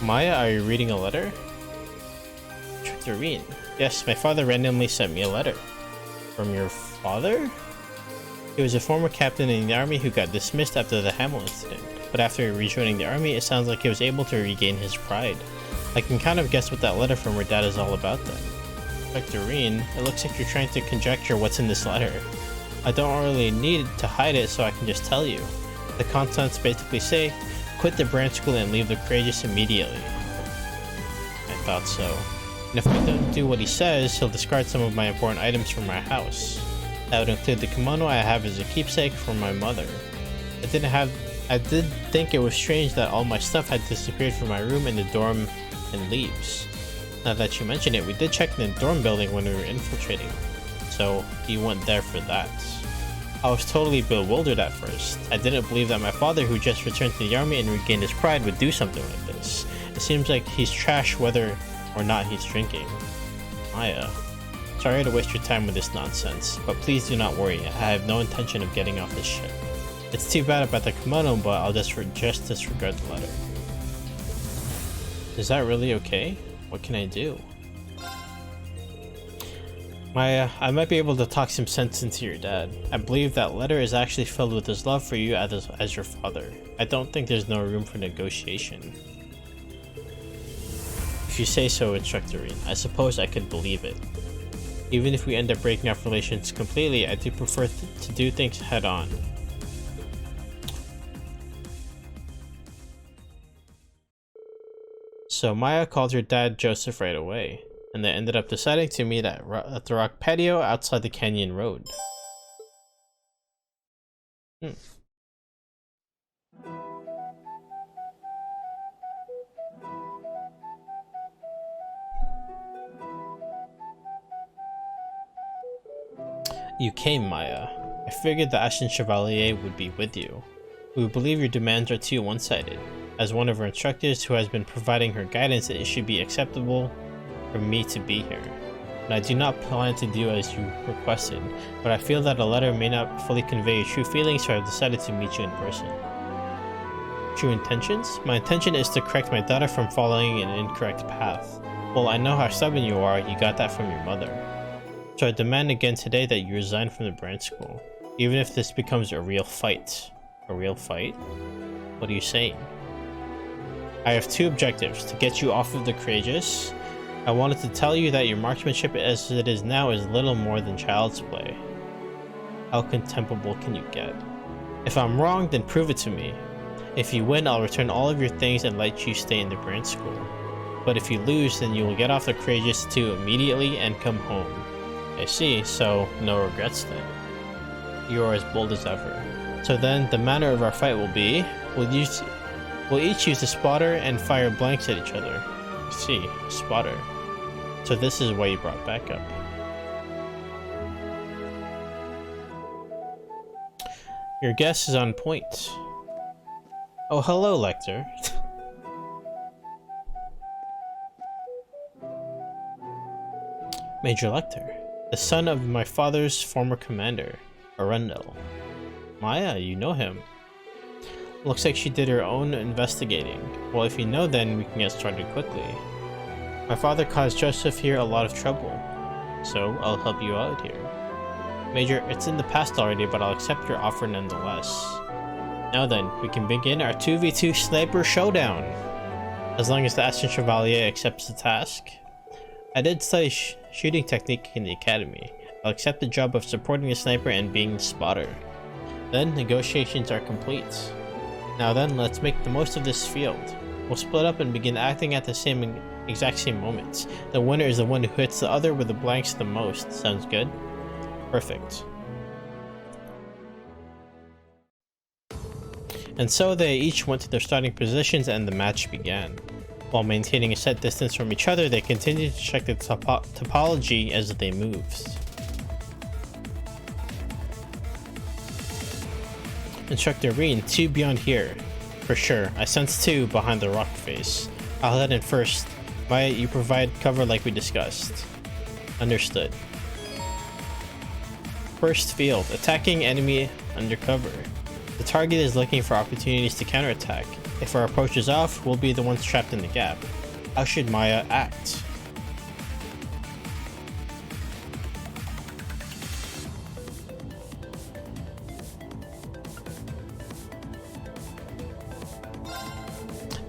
Maya, are you reading a letter? Doreen. Yes, my father randomly sent me a letter. From your father? He was a former captain in the army who got dismissed after the Hamel incident. But after rejoining the army, it sounds like he was able to regain his pride. I can kind of guess what that letter from her dad is all about then. Like Doreen, it looks like you're trying to conjecture what's in this letter. I don't really need to hide it, so I can just tell you. The contents basically say, quit the branch school and leave the Courageous immediately. I thought so. And if I don't do what he says, he'll discard some of my important items from my house. That would include the kimono I have as a keepsake from my mother. I did think it was strange that all my stuff had disappeared from my room in the dorm and leaves. Now that you mention it, we did check in the dorm building when we were infiltrating. So he went there for that. I was totally bewildered at first. I didn't believe that my father, who just returned to the army and regained his pride, would do something like this. It seems like he's trash whether or not he's drinking. Maya. Sorry to waste your time with this nonsense, but please do not worry, I have no intention of getting off this ship. It's too bad about the kimono, but I'll just disregard the letter. Is that really okay? What can I do? Maya, I might be able to talk some sense into your dad. I believe that letter is actually filled with his love for you as your father. I don't think there's no room for negotiation. If you say so, Instructorine, I suppose I could believe it. Even if we end up breaking off relations completely, I do prefer to do things head on. So Maya called her dad Joseph right away, and they ended up deciding to meet at the rock patio outside the canyon road. You came, Maya. I figured the Ashen Chevalier would be with you. We believe your demands are too one-sided. As one of our instructors who has been providing her guidance, it should be acceptable for me to be here. And I do not plan to do as you requested, but I feel that a letter may not fully convey your true feelings, so I've decided to meet you in person. True intentions? My intention is to correct my daughter from following an incorrect path. Well, I know how stubborn you are, you got that from your mother. So I demand again today that you resign from the branch school, even if this becomes a real fight. A real fight? What are you saying? I have two objectives: to get you off of the Courageous. I wanted to tell you that your marksmanship as it is now is little more than child's play. How contemptible can you get? If I'm wrong, then prove it to me. If you win, I'll return all of your things and let you stay in the branch school. But if you lose, then you will get off the Courageous too immediately and come home. I see, so no regrets then. You are as bold as ever. So then, the manner of our fight will be, we'll each use a spotter and fire blanks at each other. I see, spotter. So this is why you brought backup. Your guess is on point. Oh, hello, Lecter. Major Lecter, the son of my father's former commander, Arundel. Maya, you know him. Looks like she did her own investigating. Well, if you know, then we can get started quickly. My father caused Joseph here a lot of trouble, so I'll help you out here. Major, it's in the past already, but I'll accept your offer nonetheless. Now then, we can begin our 2v2 sniper showdown. As long as the Ashen Chevalier accepts the task. I did study shooting technique in the academy. I'll accept the job of supporting the sniper and being the spotter. Then, negotiations are complete. Now then, let's make the most of this field. We'll split up and begin acting at the exact same moments. The winner is the one who hits the other with the blanks the most. Sounds good? Perfect. And so they each went to their starting positions and the match began. While maintaining a set distance from each other, they continued to check the topology as they moved. Instructor Reen, 2 beyond here. For sure, I sense 2 behind the rock face. I'll head in first. Maya, you provide cover like we discussed. Understood. First field, attacking enemy undercover. The target is looking for opportunities to counterattack. If our approach is off, we'll be the ones trapped in the gap. How should Maya act?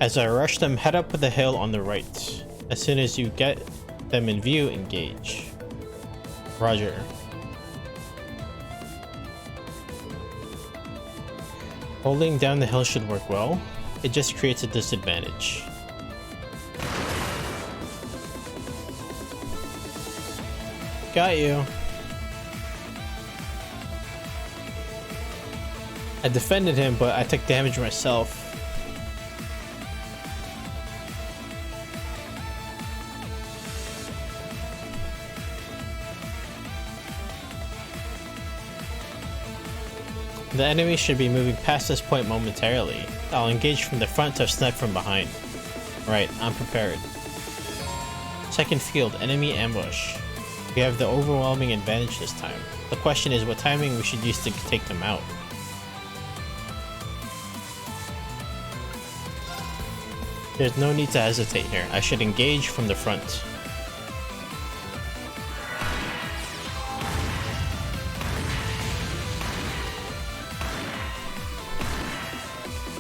As I rush them, head up the hill on the right. As soon as you get them in view, engage. Roger. Holding down the hill should work well. It just creates a disadvantage. Got you. I defended him, but I took damage myself. The enemy should be moving past this point momentarily. I'll engage from the front to snipe from behind. Right, I'm prepared. Second field, enemy ambush. We have the overwhelming advantage this time. The question is what timing we should use to take them out. There's no need to hesitate here. I should engage from the front.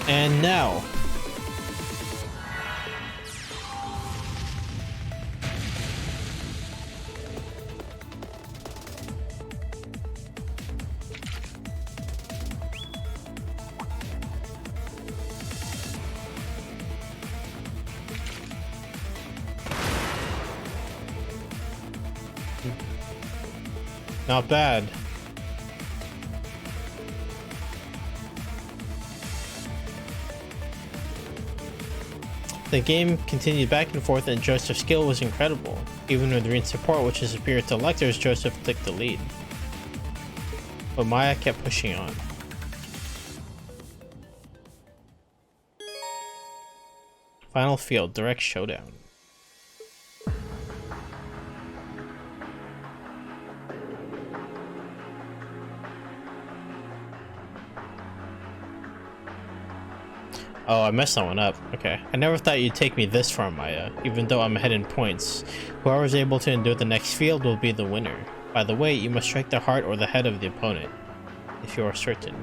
And now. Not bad. The game continued back and forth and Joseph's skill was incredible. Even with Reen's support, which is superior to Lecter's, Joseph took the lead. But Maya kept pushing on. Final field, direct showdown. Oh, I messed that one up. Okay. I never thought you'd take me this far, Maya, even though I'm ahead in points. Whoever's able to endure the next field will be the winner. By the way, you must strike the heart or the head of the opponent, if you are certain.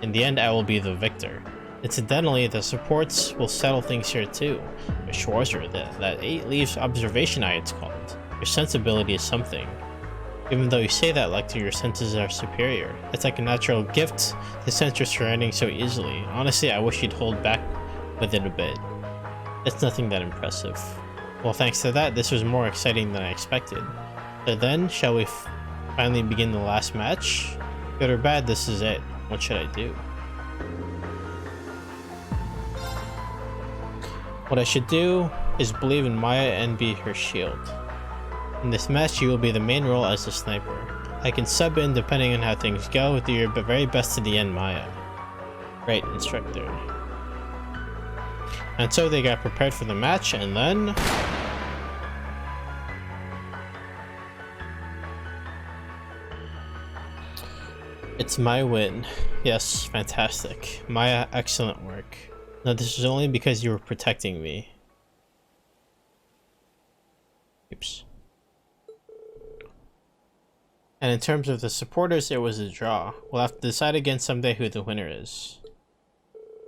In the end, I will be the victor. Incidentally, the supports will settle things here too. But Schwarzer, that 8 leaves observation eye it's called. Your sensibility is something. Even though you say that, Lecter, your senses are superior. It's like a natural gift to sense your surroundings so easily. Honestly, I wish you'd hold back with it a bit. It's nothing that impressive. Well, thanks to that, this was more exciting than I expected. So then, shall we finally begin the last match? Good or bad, this is it. What should I do? What I should do is believe in Maya and be her shield. In this match, you will be the main role as the sniper. I can sub in depending on how things go. Do your very best to the end, Maya. Right, instructor. And so they got prepared for the match, and then... It's my win. Yes, fantastic. Maya, excellent work. Now this is only because you were protecting me. Oops. And in terms of the supporters, it was a draw. We'll have to decide again someday who the winner is.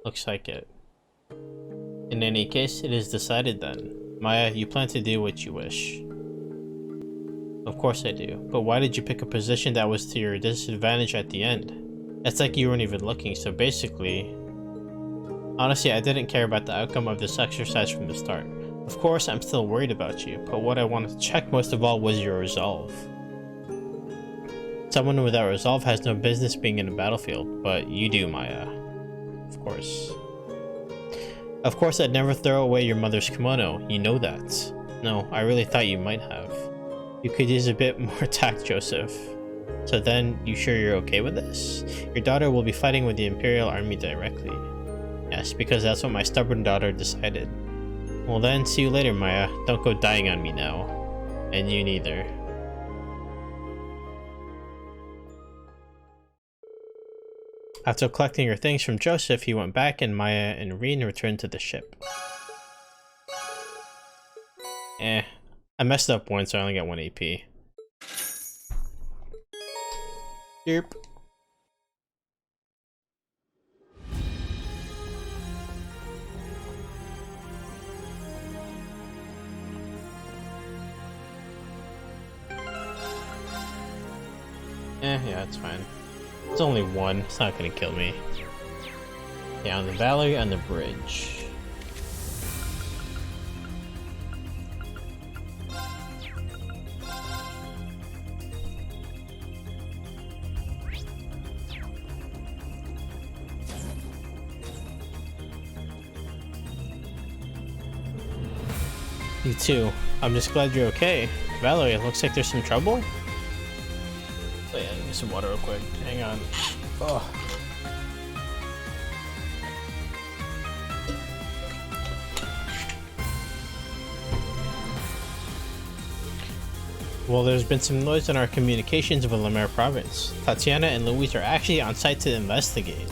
Looks like it. In any case, it is decided then. Maya, you plan to do what you wish. Of course I do. But why did you pick a position that was to your disadvantage at the end? It's like you weren't even looking, so basically... Honestly, I didn't care about the outcome of this exercise from the start. Of course, I'm still worried about you, but what I wanted to check most of all was your resolve. Someone without resolve has no business being in a battlefield, but you do, Maya. Of course. Of course, I'd never throw away your mother's kimono. You know that. No, I really thought you might have. You could use a bit more tact, Joseph. So then, you sure you're okay with this? Your daughter will be fighting with the Imperial Army directly. Yes, because that's what my stubborn daughter decided. Well then, see you later, Maya. Don't go dying on me now. And you neither. After collecting your things from Joseph, he went back and Maya and Reen returned to the ship. I messed up once, so I only got 1 AP. Yep. Yeah, it's fine. It's only 1. It's not gonna kill me. Yeah, on the valley, on the bridge. You too. I'm just glad you're okay. Valerie, it looks like there's some trouble? Oh yeah, give me some water real quick. Hang on. Oh. Well, there's been some noise in our communications with Lemaire province. Tatiana and Louise are actually on site to investigate.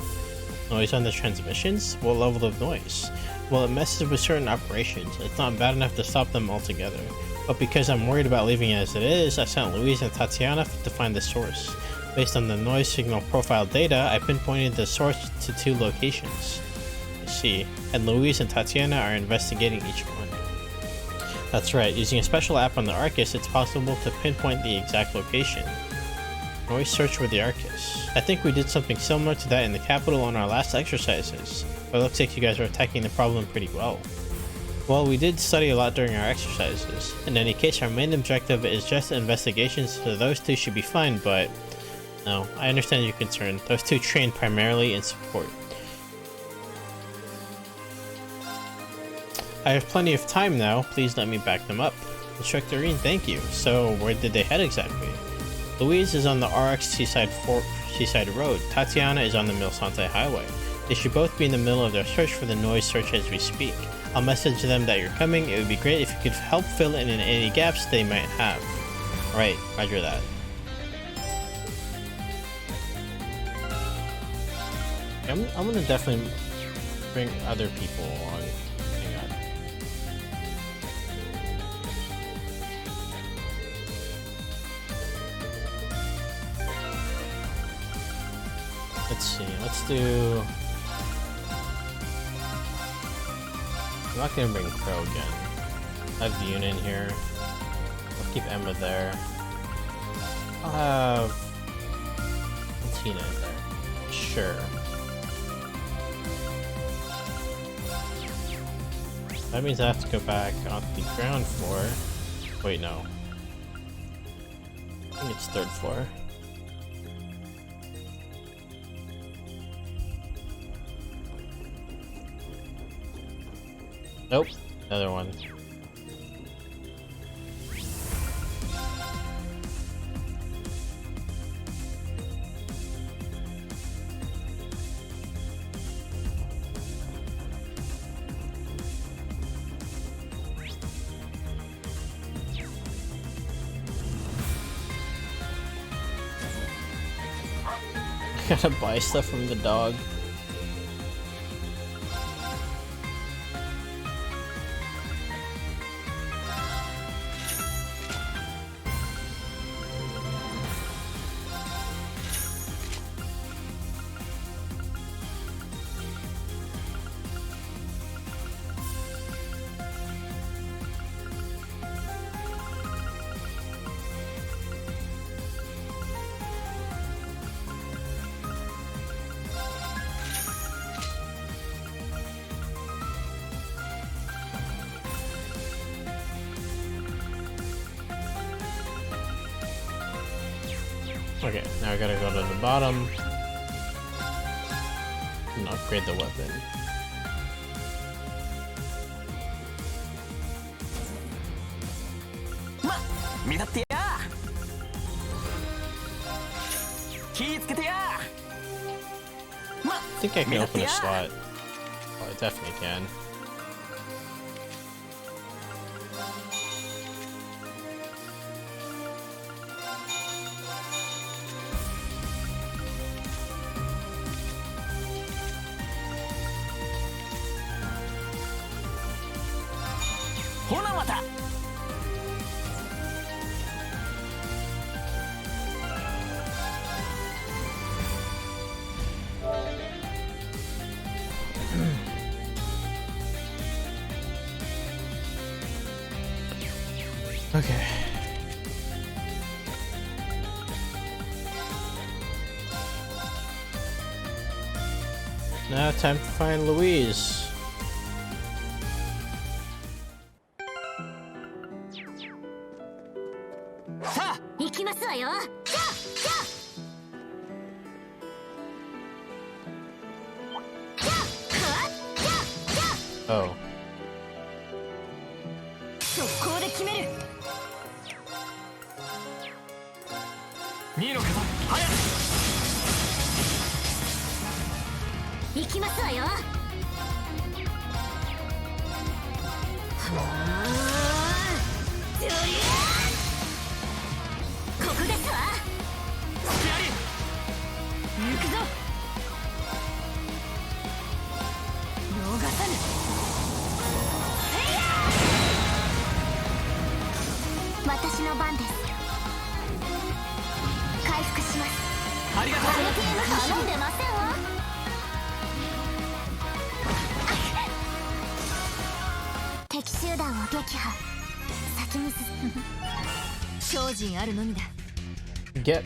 Noise on the transmissions? What level of noise? Well, it messes with certain operations. It's not bad enough to stop them altogether. But because I'm worried about leaving it as it is, I sent Louise and Tatiana to find the source. Based on the noise signal profile data, I pinpointed the source to 2 locations. I see. And Louise and Tatiana are investigating each one. That's right, using a special app on the Arcus, it's possible to pinpoint the exact location. Noise search with the Arcus. I think we did something similar to that in the capital on our last exercises, but it looks like you guys are attacking the problem pretty well. Well, we did study a lot during our exercises. In any case, our main objective is just investigations, so those 2 should be fine, but... No, I understand your concern. Those 2 train primarily in support. I have plenty of time now, please let me back them up. Instructor Reen, thank you. So, where did they head exactly? Louise is on the RX Seaside Road. Tatiana is on the Milsante Highway. They should both be in the middle of their search for the noise search as we speak. I'll message them that you're coming. It would be great if you could help fill in any gaps they might have. Alright, roger that. I'm gonna definitely bring other people on. Hang on. Let's see, let's do... I'm not gonna bring Crow again. I have Yuna in here. I'll keep Emma there. I'll have Tina in there. Sure. That means I have to go back on the ground floor. Wait, no. I think it's 3rd floor. Nope, another one. Gotta buy stuff from the dog. Okay, now I gotta go to the bottom and upgrade the weapon. I think I can open a slot. Oh, I definitely can. ほなまた。Okay. Now time to find Louise. Oh. 見ろか早く行きますわよ。ここですわ。やり行くぞ。逃さぬ。私の番です。回復します。ありがとう。相手の頼んでませんわ。敵集団を撃破。先に進む。精進あるのみだ。Get.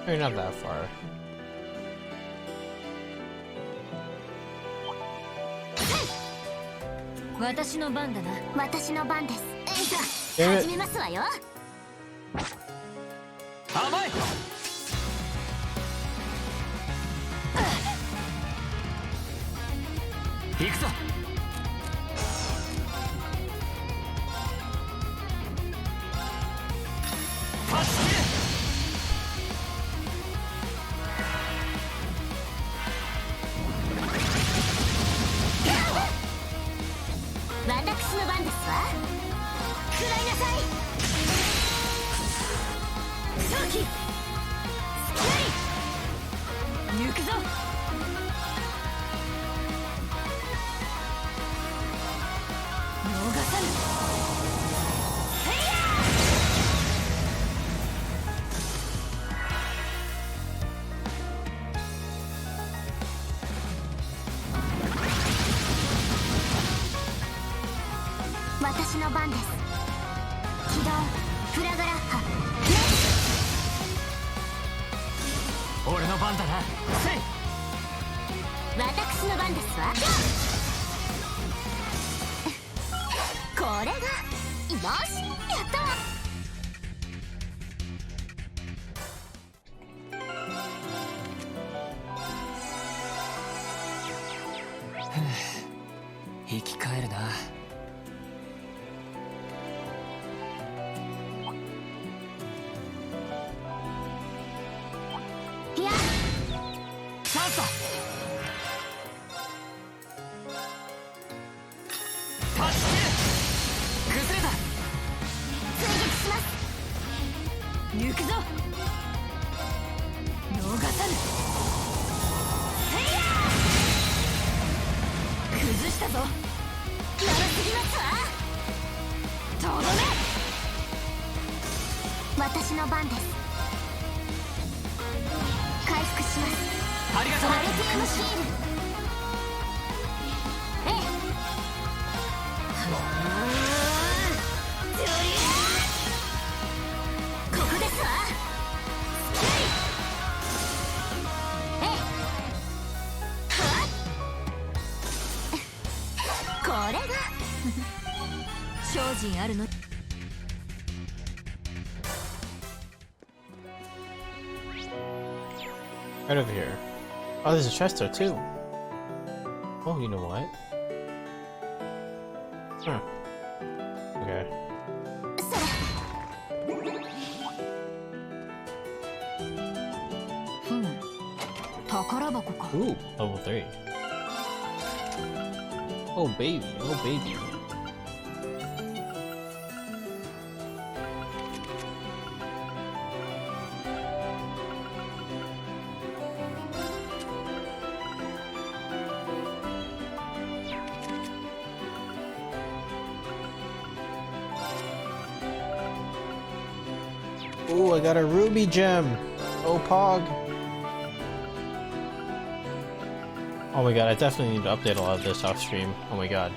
You're not that far. 私の番だな。私の番です。始めますわよ。甘い。行くぞ。私の番ですわ。食らいなさい。早期スキャリ抜くぞ。逃さぬ。へいや私の番です。起動フラグラッハ。俺の番だな。せい。私の番ですわ。これがよしやったわ。生き返るな。いやチャンスだ。タッチ崩れた。追撃します。抜くぞ。逃さぬ。へいや崩したぞ。長すぎますわ。とどめ。私の番です。回復します。ありがとう。アルティウムシール。ええ。ここですわ。スキャリ。ええ。これが精進あるの。Right over here. Oh, there's a chest there too. Oh, you know what? Huh. Okay. それ。宝箱か。 Ooh, level 3. Oh baby, oh baby. Ooh, I got a ruby gem. Oh, Pog. Oh my god, I definitely need to update a lot of this off stream. Oh my god.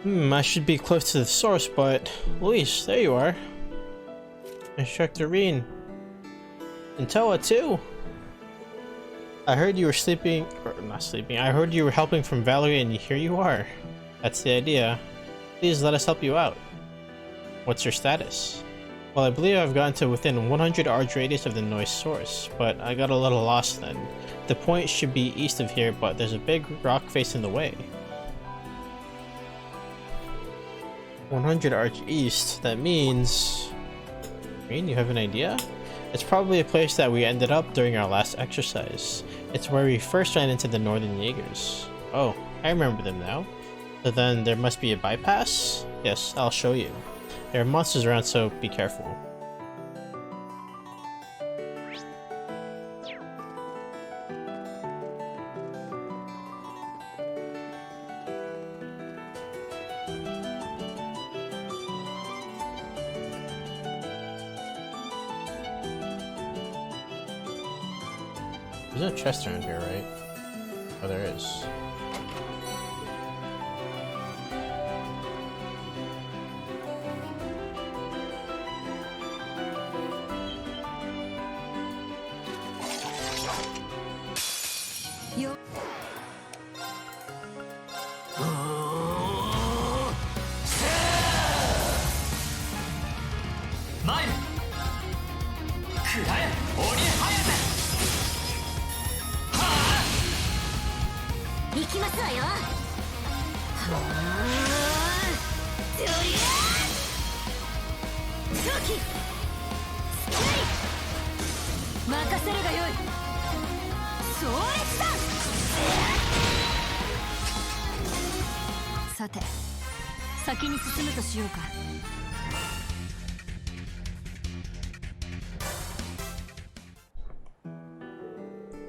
I should be close to the source, but Luis, there you are. Instructor Reen. And Toa too. I heard you were sleeping, or not sleeping, I heard you were helping from Valerie and here you are. That's the idea. Please let us help you out. What's your status? Well, I believe I've gotten to within 100 arc radius of the noise source, but I got a little lost then. The point should be east of here, but there's a big rock face in the way. 100 arc east, that means... Green, you have an idea? It's probably a place that we ended up during our last exercise. It's where we first ran into the Northern Jaegers. Oh, I remember them now. So then there must be a bypass? Yes, I'll show you. There are monsters around, so be careful. There's no chest around here, right? Oh, there is. Yo. 参るくらえ鬼早瀬行きますわよ。はあ。とりあえず。初期。スキリ。任せるがよい。壮烈だ。さて、先に進むとしようか。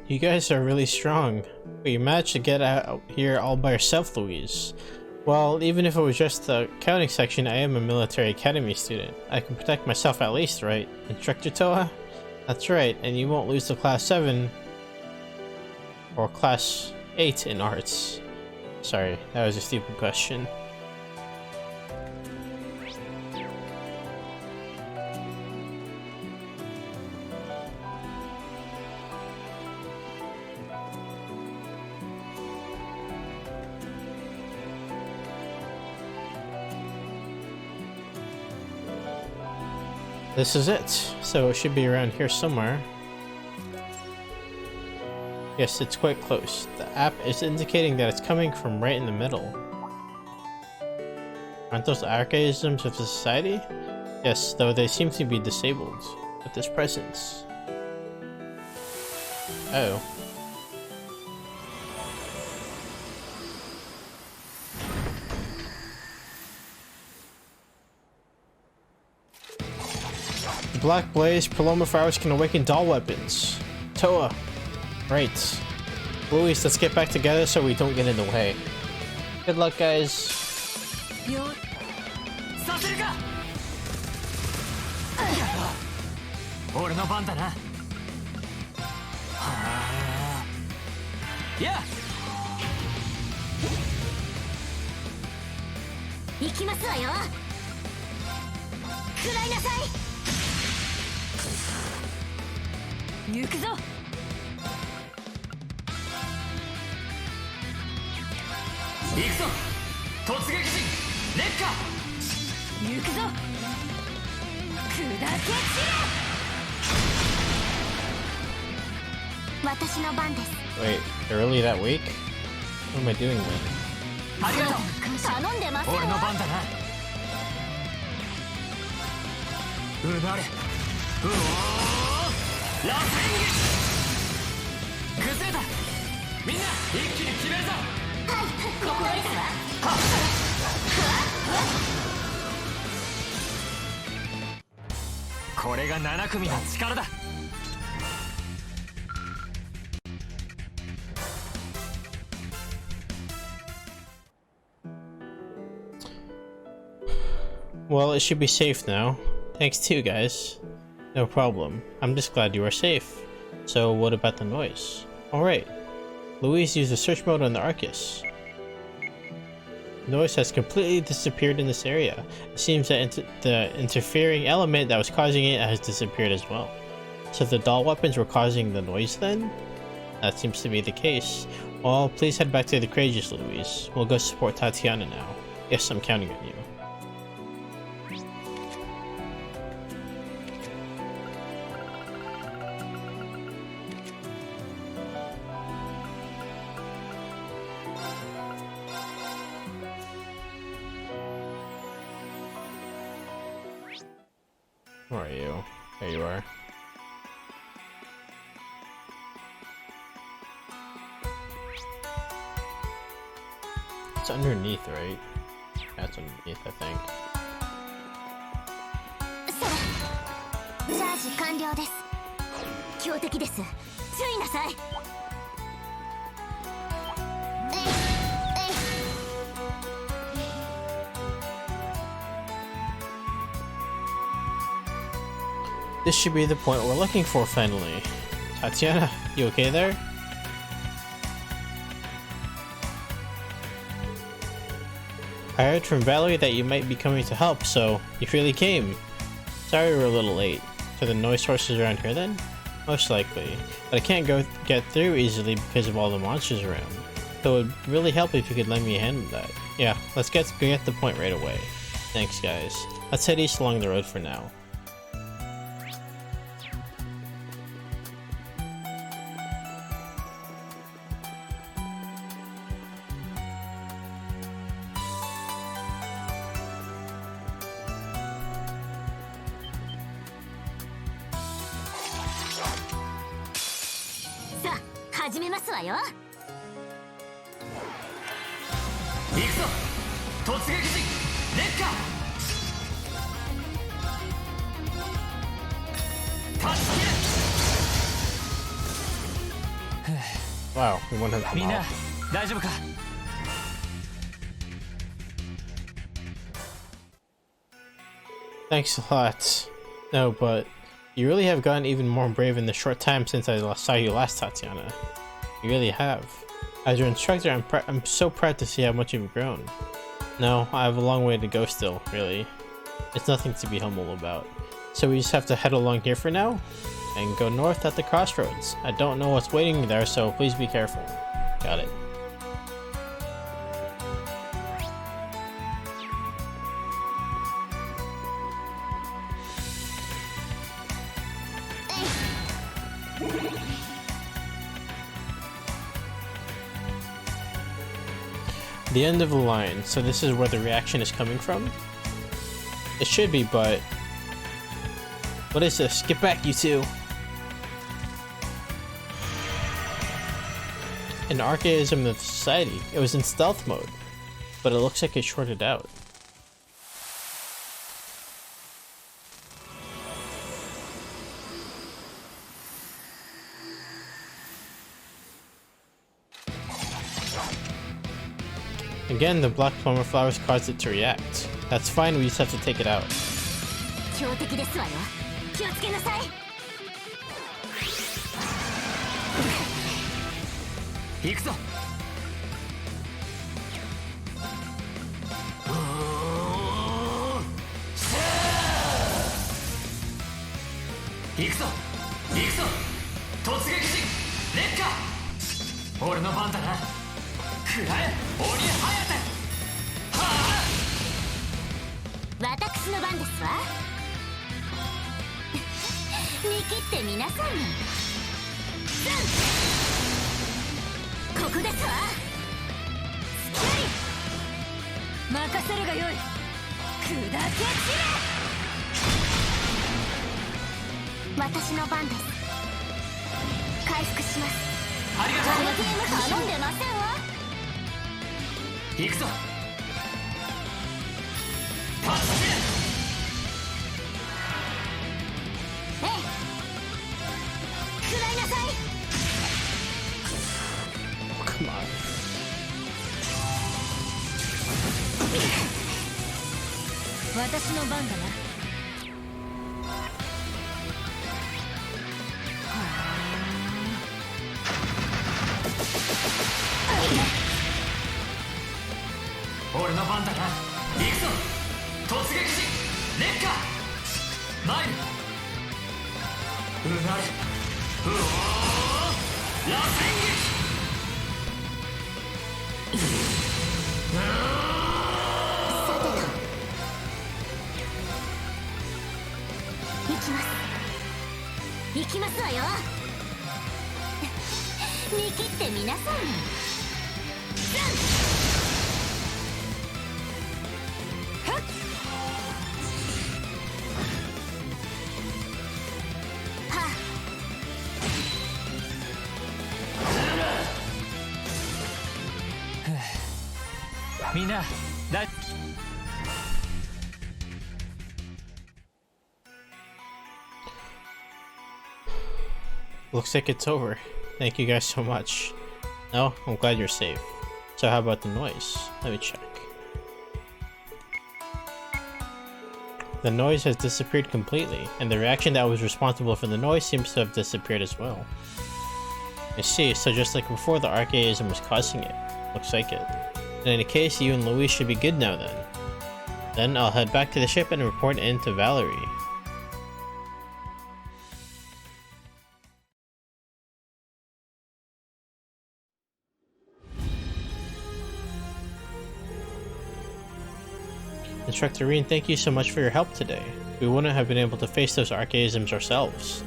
You guys are really strong, but you managed to get out here all by yourself, Louise. Well, even if it was just the accounting section, I am a military academy student. I can protect myself at least, right? Instructor Toa? That's right, and you won't lose to class 7 or class 8 in arts. Sorry, that was a stupid question. This is it, so it should be around here somewhere. Yes, it's quite close. The app is indicating that it's coming from right in the middle. Aren't those archaisms of the society? Yes, though they seem to be disabled with this presence. Oh. The Black Blaze, Paloma Flowers can awaken doll weapons. Toa. Right. Louis, let's get back together so we don't get in the way. Good luck, guys. させるか俺の番だなはあや行きますわよ。食らいなさい。行くぞ。行くぞ突撃陣烈火行くぞ。砕け散れ。私の番です。 Wait, they're really that weak? What am I doing with? ありがとう頼んでますよ。俺の番だなうなれうおー螺旋撃崩れたみんな一気に決めるぞはい、ここですわ。これが7組の力だ Well, it should be safe now. Thanks too, guys. No problem. I'm just glad you are safe. So what about the noise? Alright. Louise used the search mode on the Arcus. Noise has completely disappeared in this area. It seems that the interfering element that was causing it has disappeared as well. So the doll weapons were causing the noise then? That seems to be the case. Well, please head back to the cages, Louise. We'll go support Tatiana now. Yes, I'm counting on you. Where are you? There you are. It's underneath, right? That's underneath, I think. チャージ完了です。強敵です。注意なさい。This should be the point we're looking for finally. Tatiana, you okay there? I heard from Valerie that you might be coming to help, so you really came. Sorry we're a little late. So the noise sources around here then? Most likely. But I can't get through easily because of all the monsters around. So it would really help if you could lend me a hand with that. Yeah, let's get the point right away. Thanks guys. Let's head east along the road for now. Sa, 始めますわよ。行くぞ突撃陣烈火助け Wow, we won him みんな all. 大丈夫か Thanks a lot. No, but you really have gotten even more brave in the short time since I saw you last, Tatiana. You really have. As your instructor, I'm so proud to see how much you've grown. No, I have a long way to go still, really. It's nothing to be humble about. So we just have to head along here for now? And go north at the crossroads. I don't know what's waiting there, so please be careful. Got it. The end of the line, so this is where the reaction is coming from? It should be, but... What is this? Get back, you two! An archaism of society. It was in stealth mode, but it looks like it shorted out. Again, the black plumber flowers caused it to react. That's fine, we just have to take it out. 強敵ですわよ。気をつけなさい。行くぞ行くぞ行くぞ突撃陣烈火俺の番だな食らえ鬼颯はあ私の番ですわ。見切ってみなさいよ。ここですわ。スキャリ任せるがよい。砕け散れ。私の番です。回復します。ありがとうこのゲーム頼んでませんわ。行くぞ助けええ。食らいなさい。 Come on. 私の番だな。俺の番だな。行くぞ突撃時烈火参る。うなれうおー螺旋撃。さてと行きます。行きますわよ。見切ってみなさい。みんなだ。Looks like it's over. Thank you guys so much. No, I'm glad you're safe. So how about the noise? Let me check. The noise has disappeared completely, and the reaction that was responsible for the noise seems to have disappeared as well. I see, so just like before, the archaism was causing it. Looks like it. In any case, you and Louise should be good now then. Then I'll head back to the ship and report in to Valerie. Instructor Reen, thank you so much for your help today. We wouldn't have been able to face those archaisms ourselves.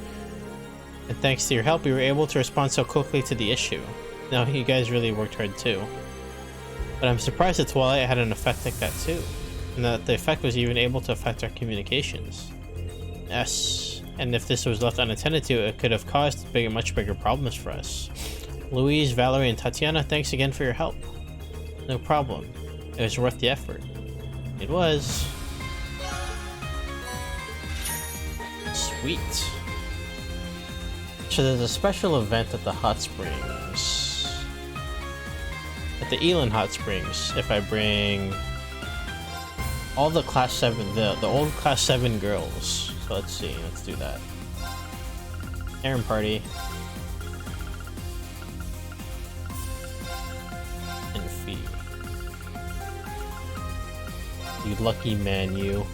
And thanks to your help, we were able to respond so quickly to the issue. No, you guys really worked hard too. But I'm surprised that Twilight had an effect like that too, and that the effect was even able to affect our communications. Yes, and if this was left unattended to, it could have caused much bigger problems for us. Louise, Valerie, and Tatiana, thanks again for your help. No problem. It was worth the effort. It was. Sweet. So there's a special event at the hot springs. At the Elin hot springs, if I bring all the class 7, the old class 7 girls. So let's see, let's do that. Errand party. And Feud. You lucky man, you.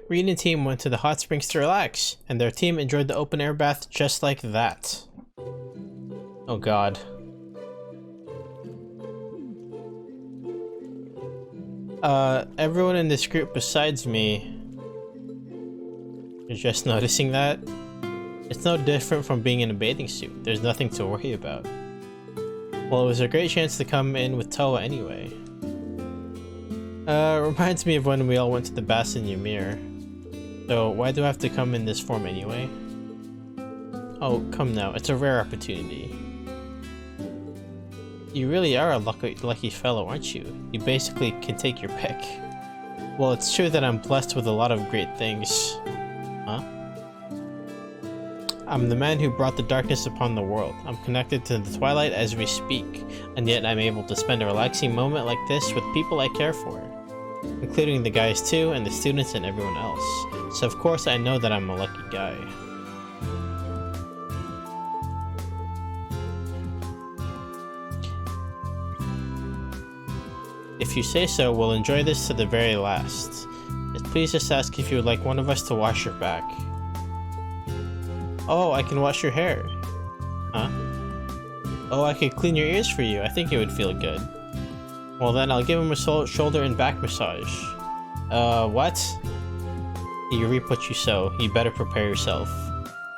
Reen and team went to the hot springs to relax, and their team enjoyed the open air bath just like that. Oh god. Everyone in this group besides me is just noticing that. It's no different from being in a bathing suit. There's nothing to worry about. Well, it was a great chance to come in with Toa anyway. Reminds me of when we all went to the baths in Ymir. So why do I have to come in this form anyway? Oh, come now, it's a rare opportunity. You really are a lucky fellow, aren't you? You basically can take your pick. Well, it's true that I'm blessed with a lot of great things. Huh? I'm the man who brought the darkness upon the world. I'm connected to the twilight as we speak, and yet I'm able to spend a relaxing moment like this with people I care for. Including the guys too, and the students and everyone else. So of course I know that I'm a lucky guy. If you say so, we'll enjoy this to the very last. Please just ask if you would like one of us to wash your back. Oh, I can wash your hair. Huh? Oh, I could clean your ears for you. I think it would feel good. Well then, I'll give him a shoulder and back massage. What? You reap what you sow. You better prepare yourself.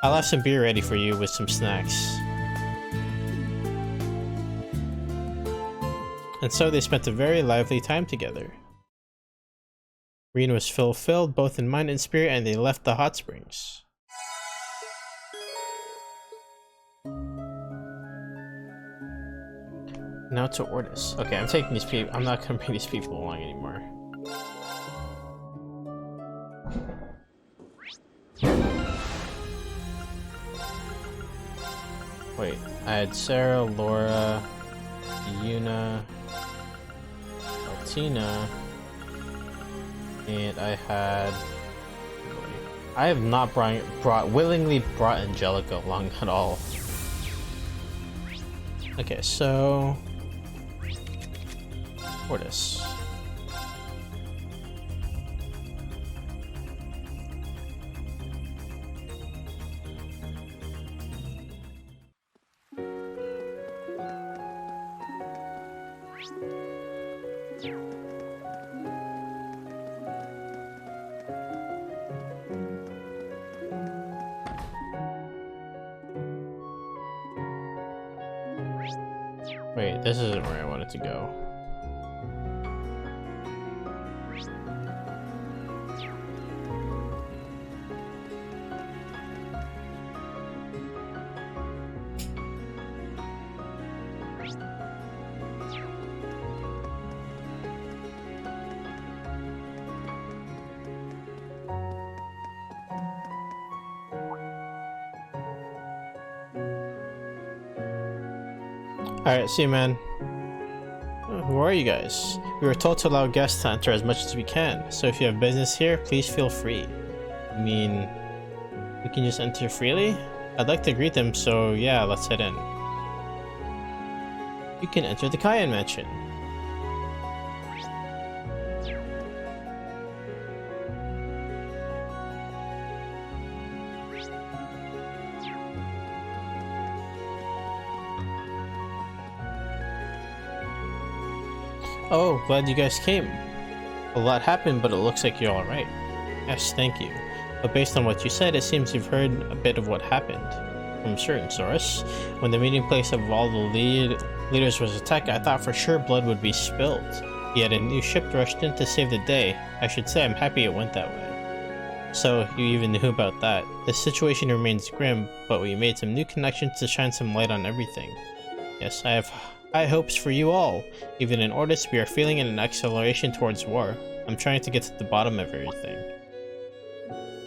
I'll have some beer ready for you with some snacks. And so they spent a very lively time together. Reen was fulfilled both in mind and spirit, and they left the hot springs. Now to Ortis. Okay, I'm taking these people. I'm not gonna bring these people along anymore. Wait, I had Sarah, Laura, Yuna, Altina, and I had. I have not willingly brought Angelica along at all. Okay, so Ortis. Wait, this isn't where I wanted to go. Alright, see you, man. Who are you guys? We were told to allow guests to enter as much as we can, so if you have business here, please feel free. I mean, we can just enter freely? I'd like to greet them, so yeah, let's head in. You can enter the Cayenne Mansion. Oh, glad you guys came. A lot happened, but it looks like you're alright. Yes, thank you. But based on what you said, it seems you've heard a bit of what happened. From a certain source, when the meeting place of all the leaders was attacked, I thought for sure blood would be spilled. Yet a new ship rushed in to save the day. I should say I'm happy it went that way. So, you even knew about that. The situation remains grim, but we made some new connections to shine some light on everything. Yes, I have high hopes for you all. Even in Ortis, we are feeling an acceleration towards war. I'm trying to get to the bottom of everything.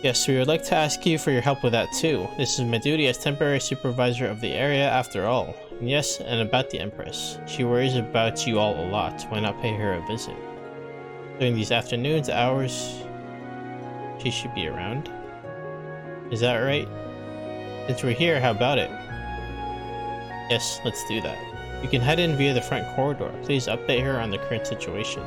Yes, we would like to ask you for your help with that too. This is my duty as temporary supervisor of the area after all. And yes, and about the Empress. She worries about you all a lot. Why not pay her a visit? During these afternoons, hours, she should be around. Is that right? Since we're here, how about it? Yes, let's do that. You can head in via the front corridor. Please update her on the current situation.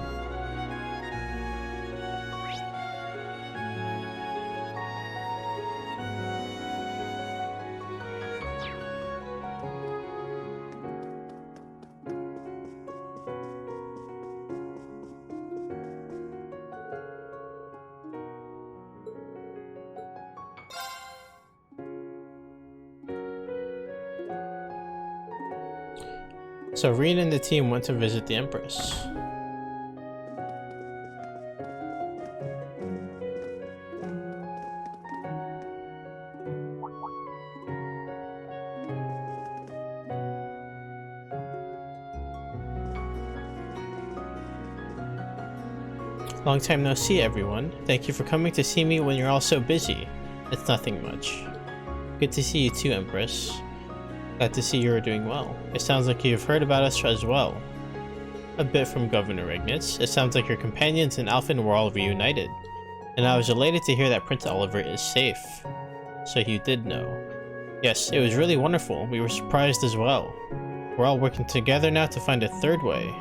So Reen and the team went to visit the Empress. Long time no see, everyone. Thank you for coming to see me when you're all so busy. It's nothing much. Good to see you too, Empress. Glad to see you are doing well. It sounds like you've heard about us as well. A bit from Governor Regnitz. It sounds like your companions and Alphen were all reunited. And I was elated to hear that Prince Oliver is safe. So you did know. Yes, it was really wonderful. We were surprised as well. We're all working together now to find a third way.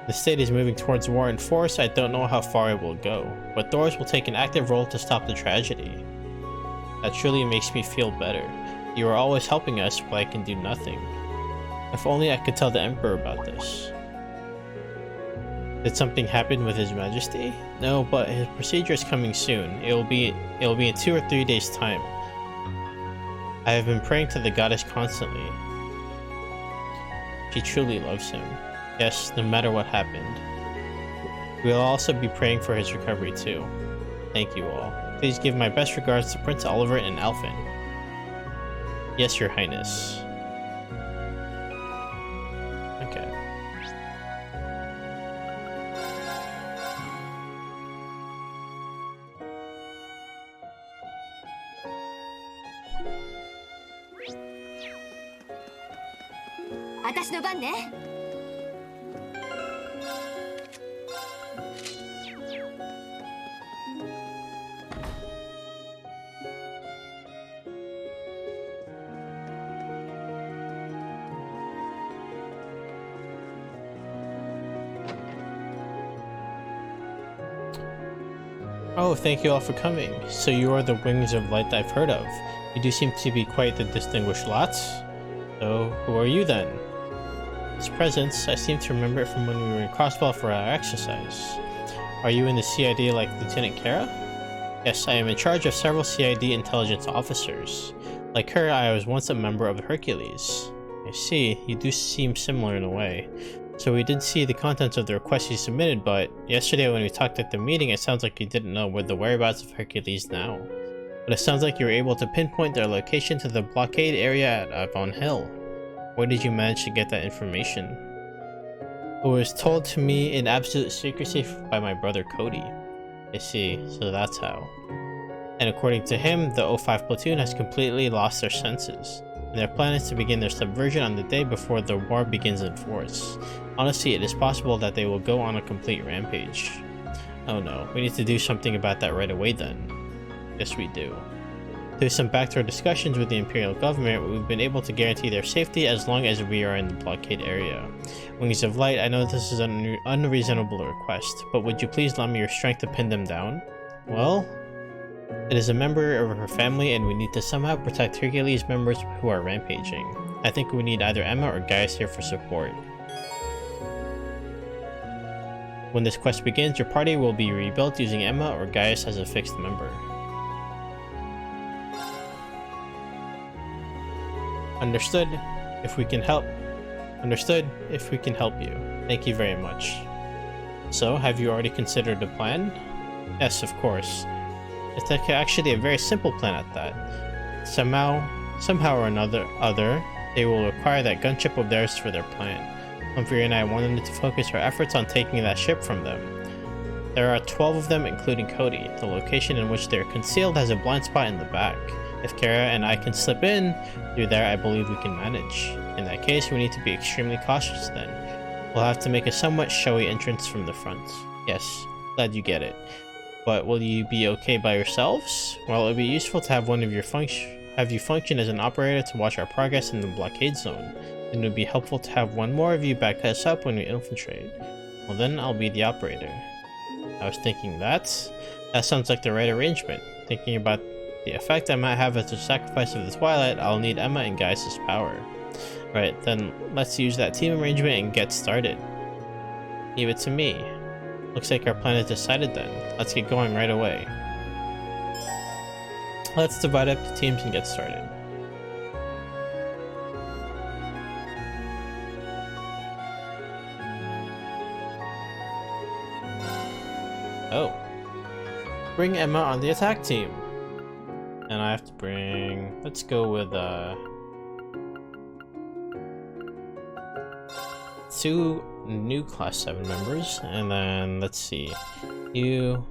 The state is moving towards war in force. I don't know how far it will go, but Doors will take an active role to stop the tragedy. That truly makes me feel better. You are always helping us, but I can do nothing. If only I could tell the Emperor about this. Did something happen with His Majesty? No, but his procedure is coming soon. It'll be in 2 or 3 days' time. I have been praying to the goddess constantly. She truly loves him. Yes, no matter what happened. We'll also be praying for his recovery too. Thank you all. Please give my best regards to Prince Oliver and Alphen. Yes, Your Highness. 私の番ね。Oh, thank you all for coming. So you are the Wings of Light I've heard of. You do seem to be quite the distinguished lots. So, who are you then? This presence, I seem to remember it from when we were in Crossbell for our exercise. Are you in the CID like Lieutenant Kara? Yes, I am in charge of several CID intelligence officers. Like her, I was once a member of the Hercules. I see, you do seem similar in a way. So we did see the contents of the request you submitted, but yesterday when we talked at the meeting, it sounds like you didn't know where the whereabouts of Hercules now. But it sounds like you were able to pinpoint their location to the blockade area at Avon Hill. Where did you manage to get that information? It was told to me in absolute secrecy by my brother Cody. I see, so that's how. And according to him, the O5 platoon has completely lost their senses. And their plan is to begin their subversion on the day before the war begins in force. Honestly, it is possible that they will go on a complete rampage. Oh no, we need to do something about that right away then. Yes, we do. Through some backdoor discussions with the Imperial government, we've been able to guarantee their safety as long as we are in the blockade area. Wings of Light, I know this is an unreasonable request, but would you please lend me your strength to pin them down? Well, it is a member of her family and we need to somehow protect Hercules members who are rampaging. I think we need either Emma or Gaius here for support. When this quest begins, your party will be rebuilt using Emma or Gaius as a fixed member. Understood. If we can help. Understood. If we can help you. Thank you very much. So, have you already considered a plan? Yes, of course. It's actually a very simple plan at that. Somehow or other, they will require that gunship of theirs for their plan. Humphrey and I wanted to focus our efforts on taking that ship from them. There are 12 of them, including Cody. The location in which they are concealed has a blind spot in the back. If Kara and I can slip in through there, I believe we can manage. In that case, we need to be extremely cautious then. We'll have to make a somewhat showy entrance from the front. Yes, glad you get it. But will you be okay by yourselves? Well, it would be useful to have one of your you function as an operator to watch our progress in the blockade zone. And it would be helpful to have one more of you back us up when we infiltrate. Well then, I'll be the operator. I was thinking that sounds like the right arrangement. Thinking about the effect I might have as a sacrifice of the Twilight, I'll need Emma and Gaius' power. Right, then let's use that team arrangement and get started. Leave it to me. Looks like our plan is decided then. Let's get going right away. Let's divide up the teams and get started. Oh. Bring Emma on the attack team. And I have to bring... Let's go with, 2 new class 7 members, and then let's see. You...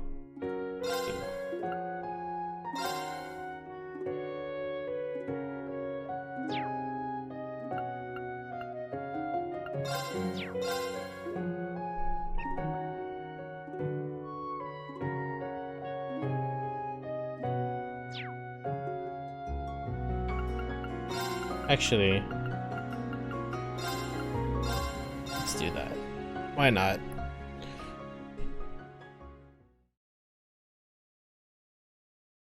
Actually, let's do that. Why not?